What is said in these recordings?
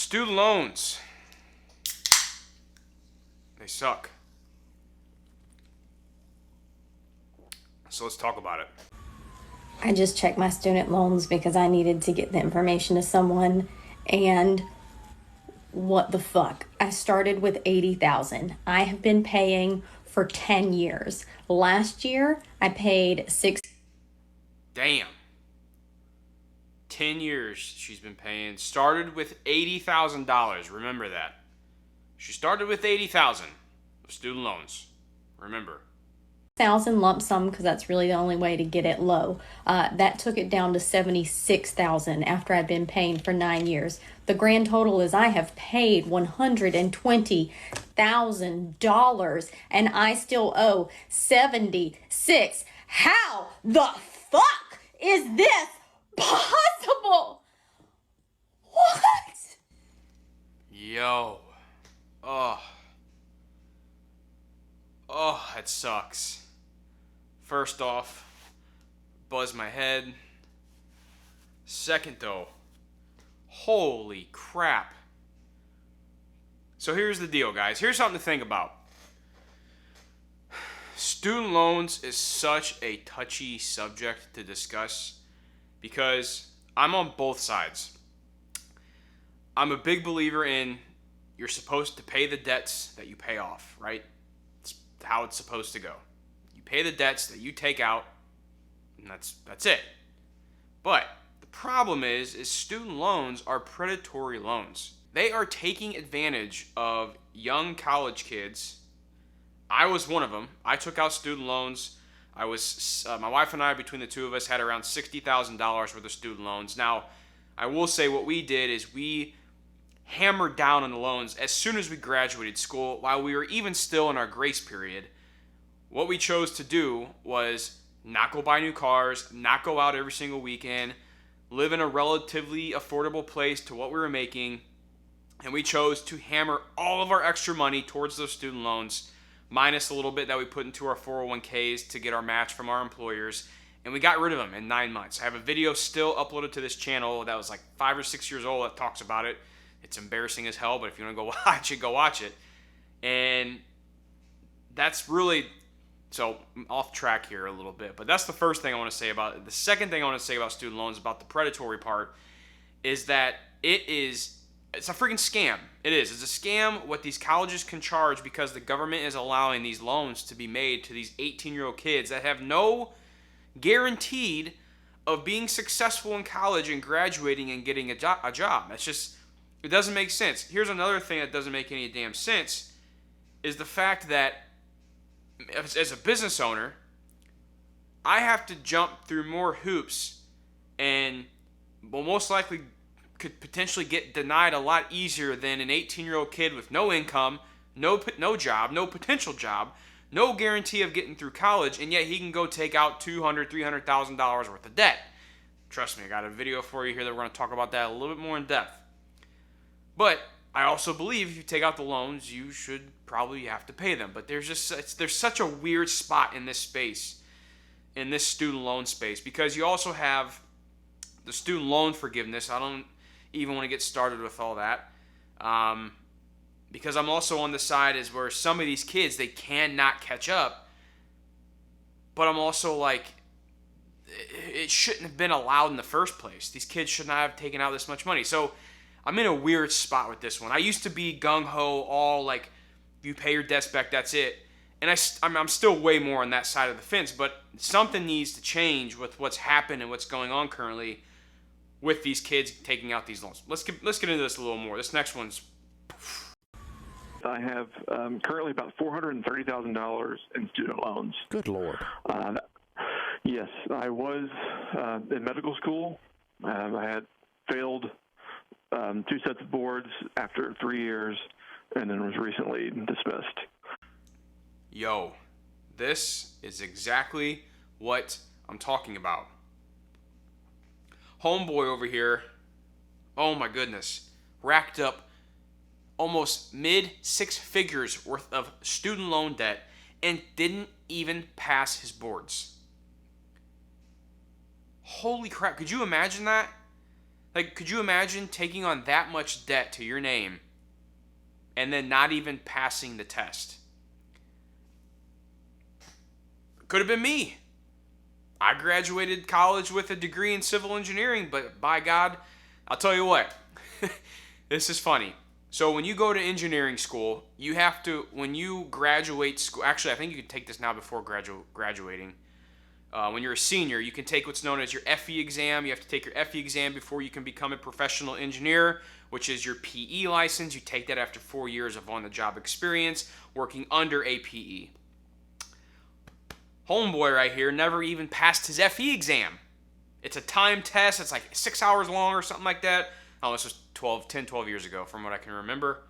Student loans. They suck. So let's talk about it. I just checked my student loans because I needed to get the information to someone, and what the fuck? I started with $80,000. I have been paying for 10 years. Last year, I paid six. Damn. 10 years she's been paying. Started with $80,000. Remember that. She started with $80,000 of student loans. Remember. Thousand lump sum because that's really the only way to get it low. That took it down to 76,000 after I've been paying for 9 years. The grand total is I have paid $120,000 and I still owe 76. How the fuck is this possible? What? Yo. Oh, that sucks. First off, buzz my head. Second though, holy crap. So here's the deal, guys. Here's something to think about. Student loans is such a touchy subject to discuss because I'm on both sides. I'm a big believer in you're supposed to pay the debts that you pay off, right? It's how it's supposed to go. You pay the debts that you take out, and that's it. But the problem is student loans are predatory loans. They are taking advantage of young college kids. I was one of them. I took out student loans. My wife and I, between the two of us, had around $60,000 worth of student loans. Now, I will say what we did is we hammered down on the loans as soon as we graduated school, while we were even still in our grace period. What we chose to do was not go buy new cars, not go out every single weekend, live in a relatively affordable place to what we were making, and we chose to hammer all of our extra money towards those student loans, minus a little bit that we put into our 401ks to get our match from our employers, and we got rid of them in 9 months. I have a video still uploaded to this channel that was like 5 or 6 years old that talks about it. It's embarrassing as hell, but if you want to go watch it, go watch it. And that's really... So, I'm off track here a little bit, but that's the first thing I want to say about it. The second thing I want to say about student loans, about the predatory part, is that it's a freaking scam. It is. It's a scam what these colleges can charge because the government is allowing these loans to be made to these 18-year-old kids that have no guaranteed of being successful in college and graduating and getting a job. That's just, it doesn't make sense. Here's another thing that doesn't make any damn sense, is the fact that as a business owner, I have to jump through more hoops and will most likely could potentially get denied a lot easier than an 18-year-old kid with no income, no job, no potential job, no guarantee of getting through college, and yet he can go take out $200,000, $300,000 worth of debt. Trust me, I got a video for you here that we're going to talk about that a little bit more in depth. But I also believe if you take out the loans, you should probably have to pay them. But there's such a weird spot in this space, in this student loan space, because you also have the student loan forgiveness. I don't even want to get started with all that, because I'm also on the side is where some of these kids, they cannot catch up. But I'm also like, it shouldn't have been allowed in the first place. These kids should not have taken out this much money. So I'm in a weird spot with this one. I used to be gung-ho, all like, you pay your debts back, that's it. And I'm still way more on that side of the fence, but something needs to change with what's happened and what's going on currently with these kids taking out these loans. Let's get into this a little more. This next one's... I have currently about $430,000 in student loans. Good Lord. Yes, I was in medical school. I had failed 2 sets of boards after 3 years, and then was recently dismissed. Yo, this is exactly what I'm talking about. Homeboy over here, oh my goodness, racked up almost mid-6 figures worth of student loan debt and didn't even pass his boards. Holy crap, could you imagine that? Like, could you imagine taking on that much debt to your name and then not even passing the test? Could have been me. I graduated college with a degree in civil engineering, but by God, I'll tell you what, this is funny. So when you go to engineering school, you have to, when you graduate school, actually, I think you can take this now before graduating. When you're a senior, you can take what's known as your FE exam. You have to take your FE exam before you can become a professional engineer, which is your PE license. You take that after 4 years of on-the-job experience working under a PE. Homeboy right here never even passed his FE exam. It's a time test. It's like 6 hours long or something like that. Oh, this was 12 years ago from what I can remember.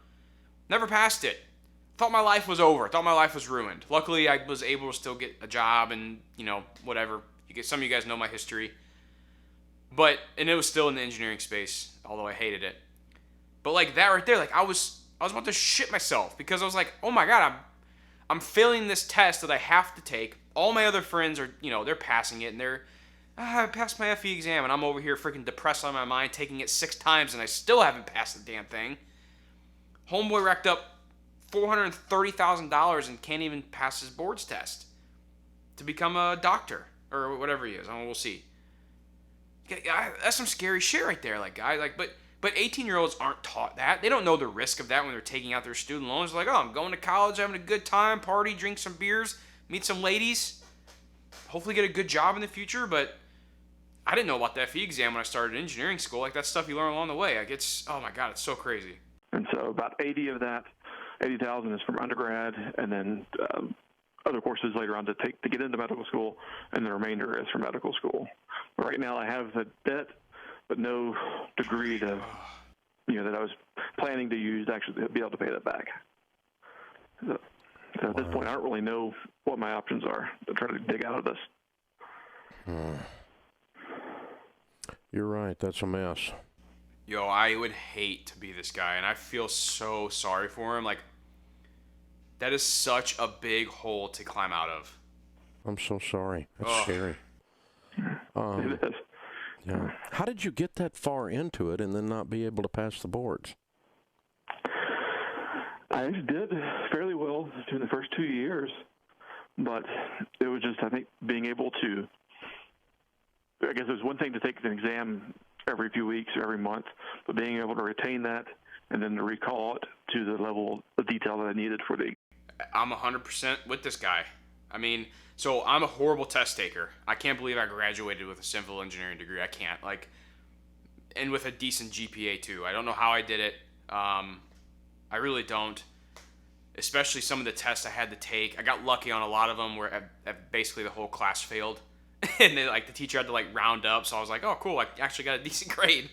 Never passed it. Thought my life was over. Thought my life was ruined. Luckily, I was able to still get a job and, whatever. Some of you guys know my history. And it was still in the engineering space, although I hated it. But like that right there, like I was about to shit myself because I was like, oh my God, I'm failing this test that I have to take. All my other friends are, they're passing it, and I passed my FE exam, and I'm over here freaking depressed on my mind, taking it 6 times, and I still haven't passed the damn thing. Homeboy racked up $430,000 and can't even pass his boards test to become a doctor or whatever he is. We'll see. That's some scary shit right there, but 18-year-olds aren't taught that. They don't know the risk of that when they're taking out their student loans. They're like, oh, I'm going to college, having a good time, party, drink some beers, meet some ladies, hopefully get a good job in the future. But I didn't know about the FE exam when I started engineering school. Like, that's stuff you learn along the way. Like, oh my God, it's so crazy. And so about 80 of that, 80,000 is from undergrad, and then other courses later on to get into medical school, and the remainder is from medical school. But right now I have the debt, but no degree to, that I was planning to use to actually be able to pay that back. So at this point, I don't really know what my options are to try to dig out of this. You're right. That's a mess. Yo, I would hate to be this guy, and I feel so sorry for him. Like, that is such a big hole to climb out of. I'm so sorry. That's scary. It is. Yeah. How did you get that far into it and then not be able to pass the boards? I actually did fairly well during the first 2 years, but it was just, I think, being able to, I guess it was one thing to take an exam every few weeks or every month, but being able to retain that and then to recall it to the level of detail that I needed for the. I'm 100% with this guy. I mean, so I'm a horrible test taker. I can't believe I graduated with a civil engineering degree. I can't. And with a decent GPA too. I don't know how I did it. I really don't. Especially some of the tests I had to take. I got lucky on a lot of them where basically the whole class failed. And then, the teacher had to, round up. So I was like, oh, cool. I actually got a decent grade.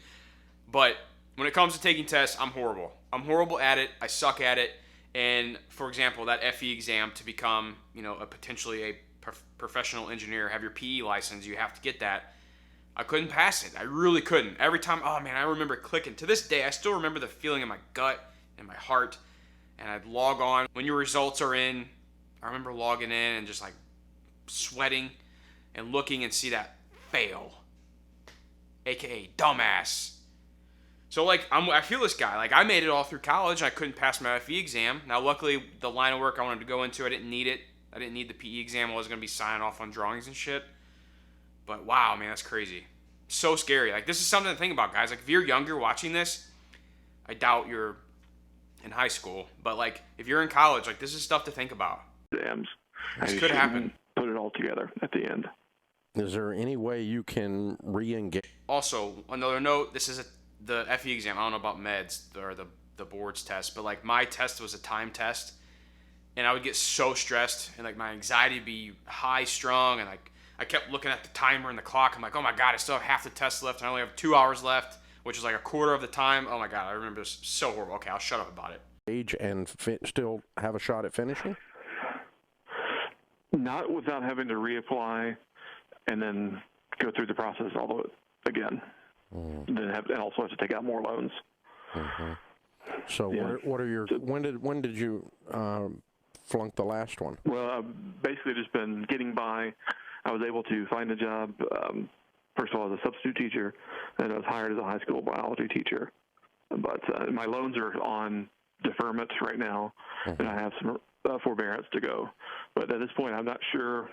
But when it comes to taking tests, I'm horrible. I'm horrible at it. I suck at it. And, for example, that FE exam to become, potentially a professional engineer, have your PE license, you have to get that. I couldn't pass it. I really couldn't. Every time, oh, man, I remember clicking. To this day, I still remember the feeling in my gut and my heart. And I'd log on. When your results are in, I remember logging in and just, sweating and looking and see that fail, aka dumbass. So I feel this guy. I made it all through college and I couldn't pass my FE exam. Now luckily the line of work I wanted to go into, I didn't need it. I didn't need the PE exam. I wasn't gonna be signing off on drawings and shit. But wow, man, that's crazy. So scary. This is something to think about, guys. If you're younger watching this, I doubt you're in high school, but if you're in college, this is stuff to think about. Exams. This could happen. Put it all together at the end. Is there any way you can re-engage? Also, another note, this is the FE exam. I don't know about meds or the boards test, but my test was a time test, and I would get so stressed, and my anxiety would be high strung, and I kept looking at the timer and the clock. I'm like, oh my God, I still have half the test left, and I only have 2 hours left, which is a quarter of the time. Oh my God, I remember this so horrible. Okay, I'll shut up about it. Age and still have a shot at finishing? Not without having to reapply and then go through the process all over again. And also have to take out more loans. Mm-hmm. So yeah. what are your when did you flunk the last one? Well, I've basically just been getting by. I was able to find a job first of all, as a substitute teacher, and I was hired as a high school biology teacher. But my loans are on deferment right now, and I have some forbearance to go. But at this point, I'm not sure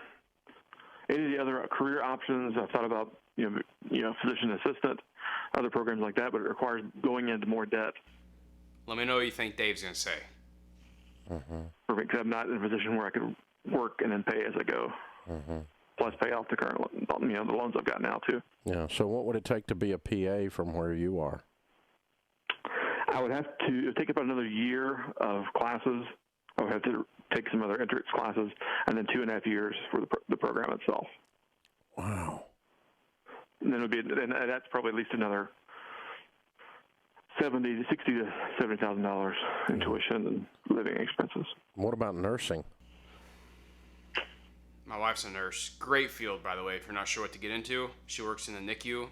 any of the other career options. I've thought about, physician assistant, other programs like that, but it requires going into more debt. Let me know what you think Dave's going to say. Because I'm not in a position where I could work and then pay as I go. Plus pay off the current, the loans I've got now too. Yeah. So what would it take to be a PA from where you are? I would have to take about another year of classes. I would have to take some other entrance classes, and then 2.5 years for the program itself. Wow. And then that's probably at least another $60,000 to $70,000 in tuition and living expenses. What about nursing? My wife's a nurse. Great field, by the way, if you're not sure what to get into. She works in the NICU.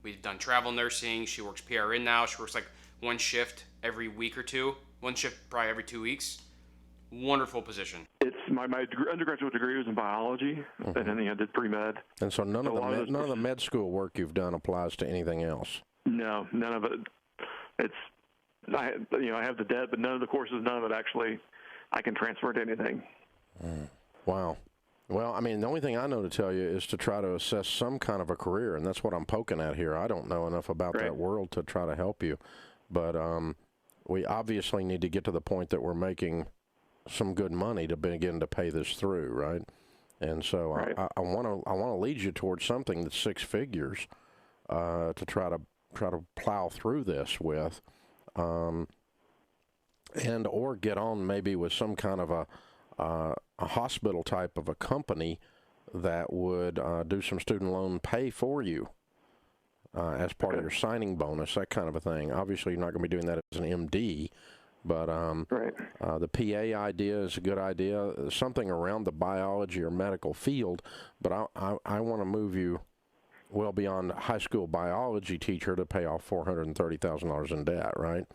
We've done travel nursing. She works PRN now. She works like one shift every week or two. One shift probably every 2 weeks. Wonderful position. It's my undergraduate degree was in biology, and then I did pre-med. And so none of the med school work you've done applies to anything else? No, none of it. I have the debt, but none of it actually I can transfer to anything. Wow. Well, I mean, the only thing I know to tell you is to try to assess some kind of a career, and that's what I'm poking at here. I don't know enough about that world to try to help you, but we obviously need to get to the point that we're making some good money to begin to pay this through, right? And so I want to lead you towards something that's 6 figures to try to plow through this with, and or get on maybe with some kind of a hospital type of a company that would do some student loan pay for you as part of your signing bonus, that kind of a thing. Obviously, you're not going to be doing that as an MD, but the PA idea is a good idea, something around the biology or medical field, but I want to move you well beyond high school biology teacher to pay off $430,000 in debt, right?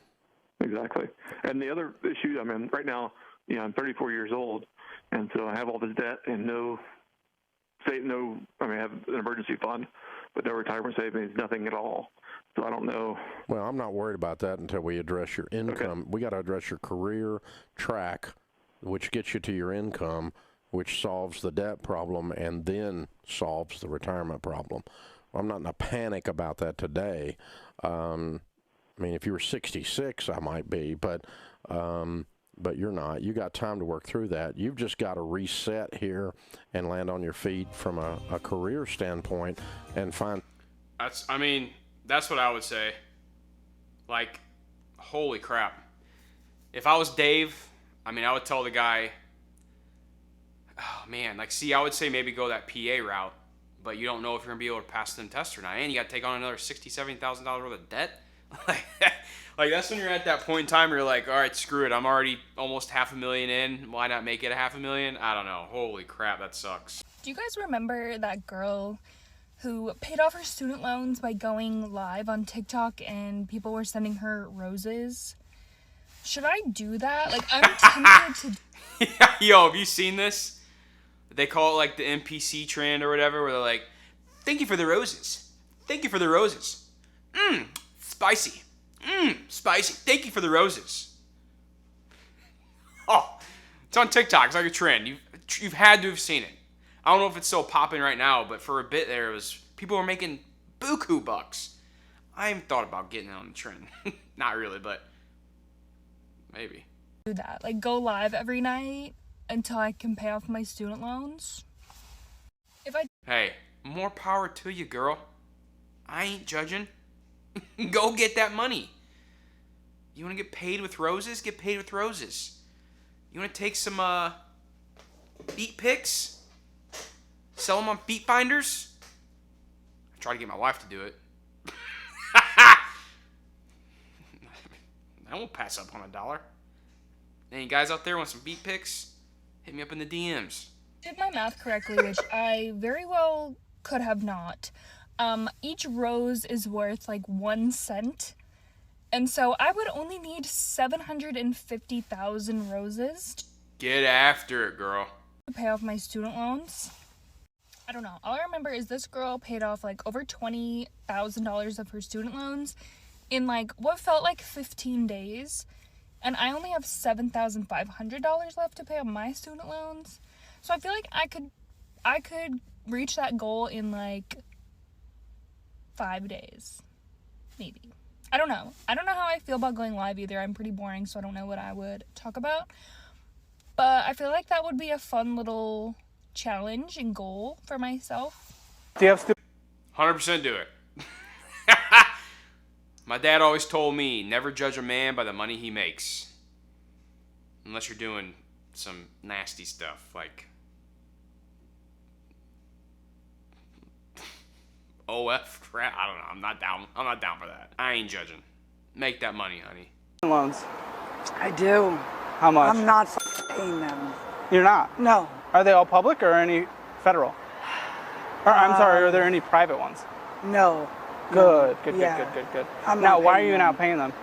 Exactly. And the other issue, right now, I'm 34 years old, and so I have all this debt and I have an emergency fund, but no retirement savings, nothing at all. So I don't know. Well, I'm not worried about that until we address your income. Okay. We got to address your career track, which gets you to your income, which solves the debt problem and then solves the retirement problem. I'm not in a panic about that today. If you were 66, I might be, but you're not. You got time to work through that. You've just got to reset here and land on your feet from a career standpoint and find. That's what I would say. Like, holy crap. If I was Dave, I would tell the guy, oh man, I would say maybe go that PA route, but you don't know if you're going to be able to pass them tests or not. And you got to take on another $60,000, $70,000 worth of debt. Like that's when you're at that point in time where you're like, all right, screw it. I'm already almost $500,000 in. Why not make it $500,000? I don't know. Holy crap, that sucks. Do you guys remember that girl who paid off her student loans by going live on TikTok and people were sending her roses? Should I do that? I'm tempted to... Yo, have you seen this? They call it like the NPC trend or whatever, where they're like, thank you for the roses. Thank you for the roses. Spicy. Spicy. Thank you for the roses. Oh, it's on TikTok. It's like a trend. You've had to have seen it. I don't know if it's still popping right now, but for a bit there, people were making buku bucks. I haven't thought about getting on the trend. Not really, but maybe. Do that. Go live every night until I can pay off my student loans. Hey, more power to you, girl. I ain't judging. Go get that money. You want to get paid with roses? Get paid with roses. You want to take some beat pics? Sell them on beat finders? I try to get my wife to do it. I won't pass up on $1. Any guys out there want some beat pics? Hit me up in the DMs. Did my math correctly, which I very well could have not. Each rose is worth 1 cent. And so I would only need 750,000 roses. Get after it, girl. To pay off my student loans. I don't know. All I remember is this girl paid off like over $20,000 of her student loans in like what felt like 15 days. And I only have $7,500 left to pay on my student loans. So I feel like I could reach that goal in like 5 days. Maybe. I don't know. I don't know how I feel about going live either. I'm pretty boring, so I don't know what I would talk about. But I feel like that would be a fun little challenge and goal for myself. Do you have 100% do it. My dad always told me, never judge a man by the money he makes. Unless you're doing some nasty stuff, like OF crap. I don't know. I'm not down for that. I ain't judging. Make that money, honey. loans? I do. How much? I'm not paying them. You're not? No. Are they all public or any federal? Or I'm sorry, are there any private ones? No. Good. Yeah. Good. I'm Now, not why are paying you them. not paying them?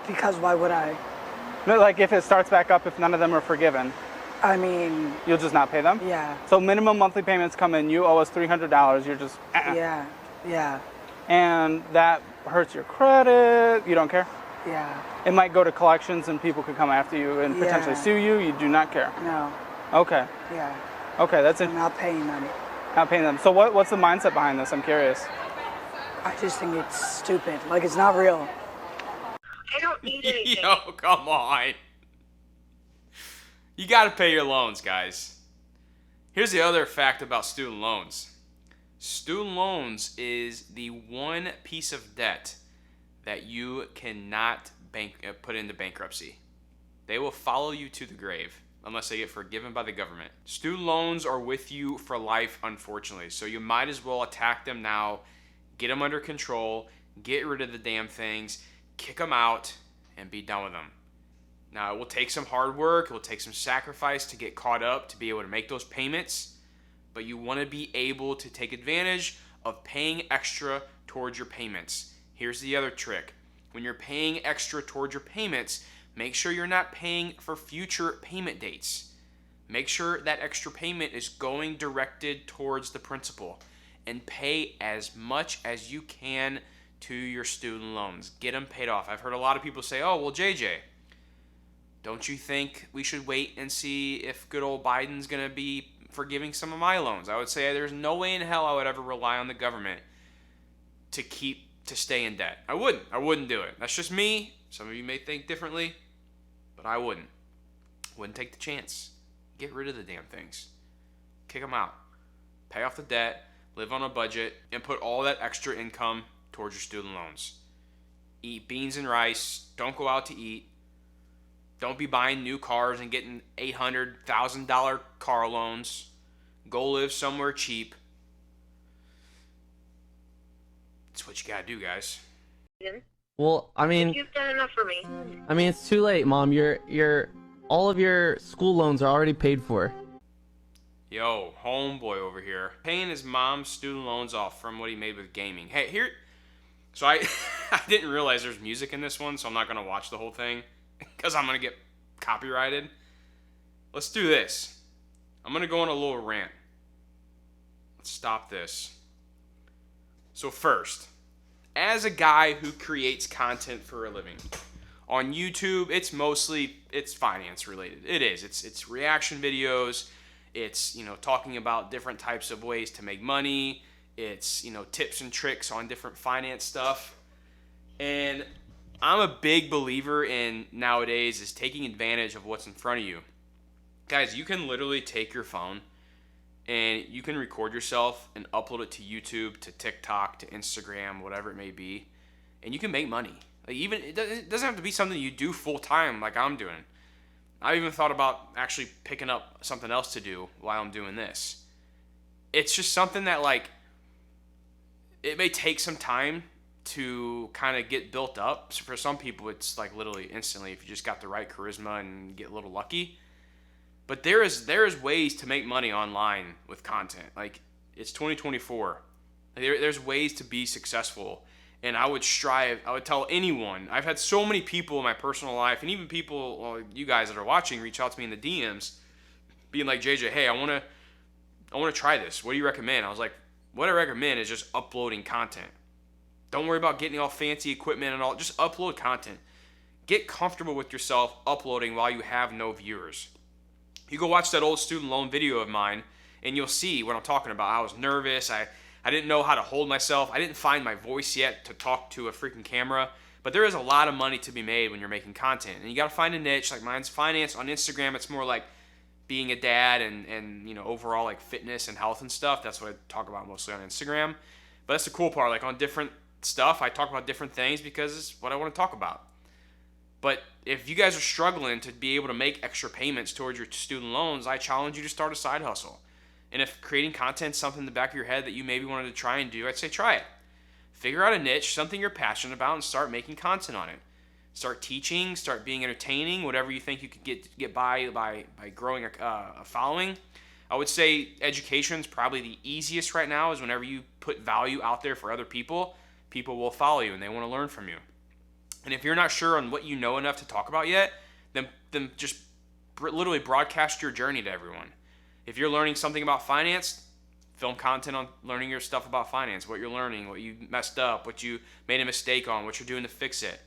Because why would I? No, like if it starts back up, if none of them are forgiven, I mean, you'll just not pay them? yeah. So minimum monthly payments come in, you owe us $300, you're just, Yeah. And that hurts your credit, you don't care? Yeah. It might go to collections and people could come after you and potentially Yeah. sue you, you do not care? No. Okay. Yeah. Okay, that's it. I'm not paying them. Not paying them. So what's the mindset behind this? I'm curious. I just think it's stupid. Like, it's not real. I don't need anything. Yo, come on. You gotta pay your loans, guys. Here's the other fact about student loans. Student loans is the one piece of debt that you cannot put into bankruptcy. They will follow you to the grave unless they get forgiven by the government. Student loans are with you for life, unfortunately. So you might as well attack them now, get them under control, get rid of the damn things, kick them out, and be done with them. Now, it will take some hard work, it will take some sacrifice to get caught up, to be able to make those payments, but you want to be able to take advantage of paying extra towards your payments. Here's the other trick. When you're paying extra towards your payments, make sure you're not paying for future payment dates. Make sure that extra payment is going directed towards the principal, and pay as much as you can to your student loans. Get them paid off. I've heard a lot of people say, oh, well, JJ, don't you think we should wait and see if good old Biden's going to be forgiving some of my loans? I would say there's no way in hell I would ever rely on the government to stay in debt. I wouldn't do it. That's just me. Some of you may think differently, but I wouldn't. Wouldn't take the chance. Get rid of the damn things. Kick them out. Pay off the debt, live on a budget, and put all that extra income towards your student loans. Eat beans and rice. Don't go out to eat. Don't be buying new cars and getting $800,000 car loans. Go live somewhere cheap. That's what you gotta do, guys. Well, I mean, You've done enough for me. it's too late, Mom. Your all of your school loans are already paid for. Yo, homeboy over here, paying his mom's student loans off from what he made with gaming. Hey, here. So I didn't realize there's music in this one, so I'm not gonna watch the whole thing because I'm gonna get copyrighted. Let's do this. I'm gonna go on a little rant. Let's stop this. So first, as a guy who creates content for a living, on YouTube, it's finance related. It is. It's reaction videos. It's, talking about different types of ways to make money. It's, tips and tricks on different finance stuff. And I'm a big believer in nowadays is taking advantage of what's in front of you. Guys, you can literally take your phone and you can record yourself and upload it to YouTube, to TikTok, to Instagram, whatever it may be, and you can make money. Like, even it doesn't have to be something you do full time like I'm doing. I even thought about actually picking up something else to do while I'm doing this. It's just something that, like, it may take some time to kind of get built up. So for some people, it's like literally instantly if you just got the right charisma and get a little lucky. But there is ways to make money online with content. Like, it's 2024. There's ways to be successful. And I would tell anyone. I've had so many people in my personal life, and even people, you guys that are watching, reach out to me in the DMs, being like, JJ, hey, I want to I want to try this. What do you recommend? I was like, what I recommend is just uploading content. Don't worry about getting all fancy equipment and all. Just upload content. Get comfortable with yourself uploading while you have no viewers. You go watch that old student loan video of mine, and you'll see what I'm talking about. I was nervous. I didn't know how to hold myself. I didn't find my voice yet to talk to a freaking camera. But there is a lot of money to be made when you're making content. And you got to find a niche. Like mine's finance. On Instagram, it's more like being a dad and overall like fitness and health and stuff. That's what I talk about mostly on Instagram. But that's the cool part. Like on different stuff, I talk about different things because it's what I want to talk about. But if you guys are struggling to be able to make extra payments towards your student loans, I challenge you to start a side hustle. And if creating content is something in the back of your head that you maybe wanted to try and do, I'd say try it. Figure out a niche, something you're passionate about, and start making content on it. Start teaching, start being entertaining, whatever you think you could get by growing a following. I would say education is probably the easiest right now, is whenever you put value out there for other people, people will follow you and they want to learn from you. And if you're not sure on what you know enough to talk about yet, then just literally broadcast your journey to everyone. If you're learning something about finance, film content on learning your stuff about finance, what you're learning, what you messed up, what you made a mistake on, what you're doing to fix it.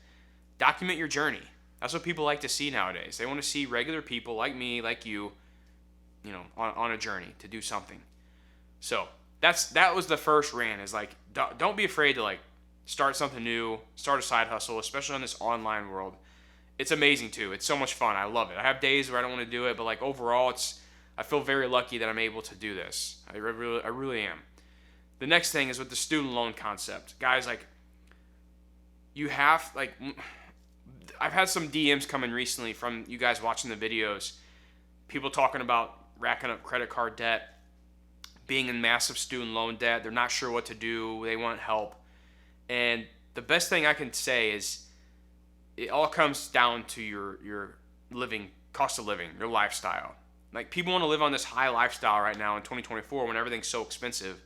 Document your journey. That's what people like to see nowadays. They want to see regular people like me, like you, on a journey to do something. So that was the first rant, is like, don't be afraid to like start something new, start a side hustle, especially on this online world. It's amazing too. It's so much fun. I love it. I have days where I don't want to do it, but like overall, I feel very lucky that I'm able to do this. I really am. The next thing is with the student loan concept. Guys, like, you have, like, I've had some DMs come in recently from you guys watching the videos. People talking about racking up credit card debt, being in massive student loan debt. They're not sure what to do. They want help. And the best thing I can say is it all comes down to your living, cost of living, your lifestyle. Like, people want to live on this high lifestyle right now in 2024 when everything's so expensive.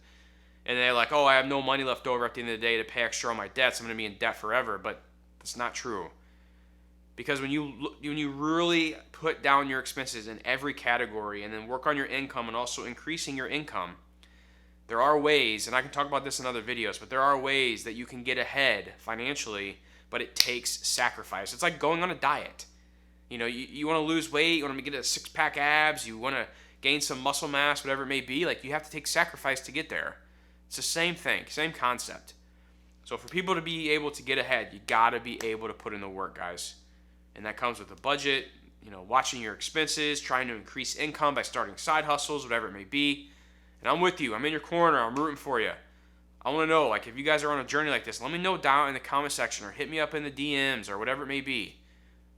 And they're like, oh, I have no money left over at the end of the day to pay extra on my debts. I'm going to be in debt forever. But that's not true. Because when you really put down your expenses in every category and then work on your income and also increasing your income, there are ways, and I can talk about this in other videos, but there are ways that you can get ahead financially, but it takes sacrifice. It's like going on a diet. You want to lose weight, you want to get a six-pack abs, you want to gain some muscle mass, whatever it may be. Like, you have to take sacrifice to get there. It's the same thing, same concept. So for people to be able to get ahead, you got to be able to put in the work, guys. And that comes with a budget, watching your expenses, trying to increase income by starting side hustles, whatever it may be. And I'm with you. I'm in your corner. I'm rooting for you. I want to know, like, if you guys are on a journey like this, let me know down in the comment section or hit me up in the DMs or whatever it may be.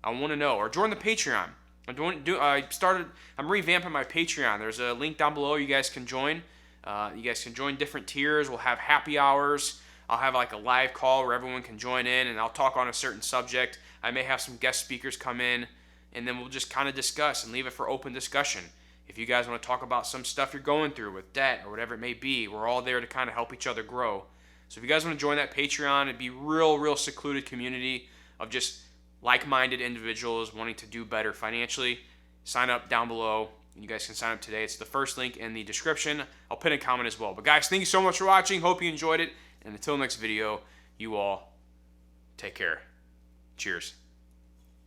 I want to know. Or join the Patreon. I'm revamping my Patreon. There's a link down below you guys can join. You guys can join different tiers. We'll have happy hours. I'll have like a live call where everyone can join in, and I'll talk on a certain subject. I may have some guest speakers come in, and then we'll just kind of discuss and leave it for open discussion. If you guys want to talk about some stuff you're going through with debt or whatever it may be, we're all there to kind of help each other grow. So if you guys want to join that Patreon, it'd be real secluded community of just like-minded individuals wanting to do better financially. Sign up down below. You guys can sign up today. It's the first link in the description. I'll pin a comment as well. But guys, thank you so much for watching. Hope you enjoyed it. And until next video, you all take care. Cheers.